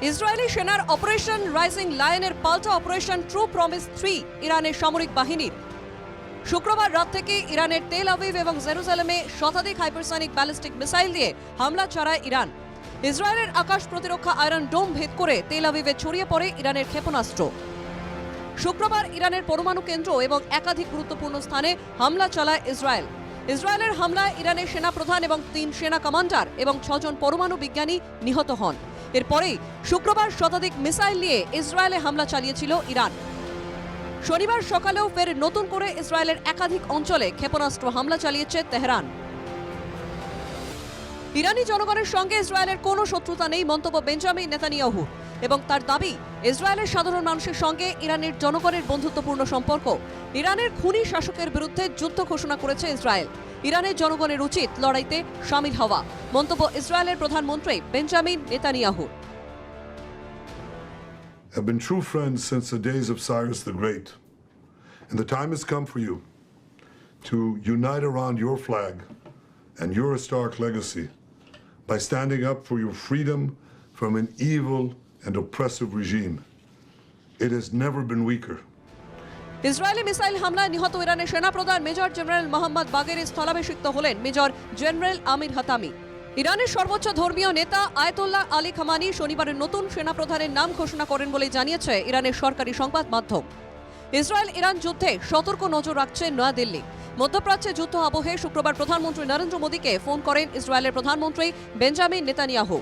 Israeli সেনার operation rising লায়নের পাল্টা operation true promise 3 ইরানের সামরিক বাহিনীর। শুক্রবার রাত থেকে ইরানের তেল আভিভ এবং জেরুজালেমে শতাধিক হাইপারসনিক ব্যালিস্টিক মিসাইল দিয়ে হামলা চালায় ইরান। ইসরায়েলের আকাশ প্রতিরক্ষা আয়রন ডোম ভেদ করে তেল আভিভে ছড়িয়ে পড়ে ইরানের ক্ষেপণাস্ত্র। শুক্রবার ইরানের পরমাণু কেন্দ্র এবং একাধিক গুরুত্বপূর্ণ স্থানে হামলা চালায় ইসরায়েল। ইসরায়েলের হামলায় ইরানের সেনা প্রধান এবং 3 সেনা কমান্ডার এবং 6 জন পরমাণু বিজ্ঞানী নিহত হন। এরপরেই শুক্রবার শতাধিক মিসাইল নিয়ে ইসরায়েলে হামলা চালিয়েছিল ইরান। শনিবার সকালেও ফের নতুন করে ইসরায়েলের একাধিক অঞ্চলে ক্ষেপণাস্ত্র হামলা চালিয়েছে তেহরান। ইরানি জনগণের সঙ্গে ইসরায়েলের কোনো শত্রুতা নেই মন্তব্য বেঞ্জামিন নেতানিয়াহুর এবং তার দাবি ইসরায়েলের সাধারণ মানুষের সঙ্গে ইরানের জনগণের বন্ধুত্বপূর্ণ সম্পর্ক। ইরানের খুনি শাসকের বিরুদ্ধে যুদ্ধ ঘোষণা করেছে ইসরায়েল। ইরানের জনগণের উচিত লড়াইতে শামিল হওয়া মন্তব্য ইসরায়েলের প্রধানমন্ত্রী বেঞ্জামিন নেতানিয়াহুর। Have been true friends since the days of Cyrus the Great, and the time has come for you to unite around your flag and your historic legacy by standing up for your freedom from an evil and oppressive regime. It has never been weaker. Israeli missile হামলায় নিহত ইরানের সেনাপ্রধান major general Mohammad বাগেরি স্থলাভিষিক্ত হলেন major general আমির Hatami. ইরানের সর্বোচ্চ ধর্মীয় নেতা আয়াতুল্লাহ আলী খামানি শনিবারের নতুন সেনাপ্রধানের নাম ঘোষণা করেন বলে জানিয়েছে ইরানের সরকারি সংবাদ মাধ্যম। ইসরায়েল ইরান যুদ্ধে সতর্ক নজর রাখছে নয়াদিল্লি। মধ্যপ্রাচ্যে যুদ্ধ আবহে শুক্রবার প্রধানমন্ত্রী নরেন্দ্র মোদীকে ফোন করেন ইসরায়েলের প্রধানমন্ত্রী বেঞ্জামিন নেতানিয়াহু।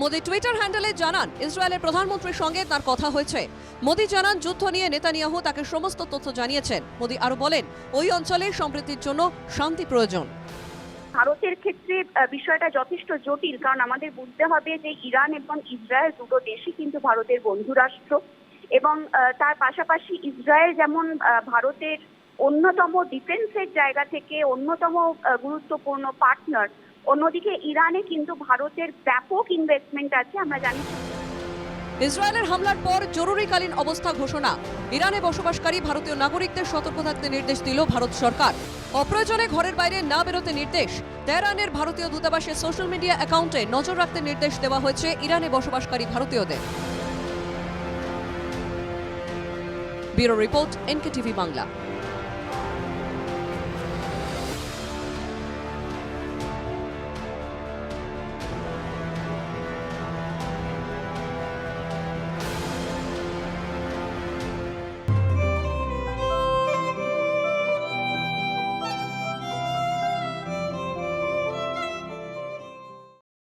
মোদী টুইটার হ্যান্ডেলে জানান ইসরায়েলের প্রধানমন্ত্রীর সঙ্গে তার কথা হয়েছে। মোদী জানান যুদ্ধ নিয়ে নেতানিয়াহু তাকে সমস্ত তথ্য জানিয়েছেন। মোদী আরো বলেন ওই অঞ্চলে সমৃদ্ধির জন্য শান্তি প্রয়োজন। ভারতের ক্ষেত্রে বিষয়টা যথেষ্ট জটিল, কারণ আমাদের বুঝতে হবে যে ইরান এবং ইসরায়েল দুটো দেশই কিন্তু ভারতের বন্ধু রাষ্ট্র এবং তার পাশাপাশি ইসরায়েল যেমন ভারতের অন্যতম ডিফেন্সের জায়গা থেকে অন্যতম গুরুত্বপূর্ণ পার্টনার, অন্যদিকে ইরানে কিন্তু ভারতের ব্যাপক ইনভেস্টমেন্ট আছে। আমরা জানি ইসরায়েলের হামলার পর জরুরিকালীন অবস্থা ঘোষণা। ইরানে বসবাসকারী ভারতীয় নাগরিকদের সতর্ক থাকতে নির্দেশ দিল ভারত সরকার। অপ্রয়োজনে ঘরের বাইরে না বেরোতে নির্দেশ। তেহরানের ভারতীয় দূতাবাসের সোশ্যাল মিডিয়া অ্যাকাউন্টে নজর রাখতে নির্দেশ দেওয়া হয়েছে ইরানে বসবাসকারী ভারতীয়দের। Bureau report, NKTV Bangla.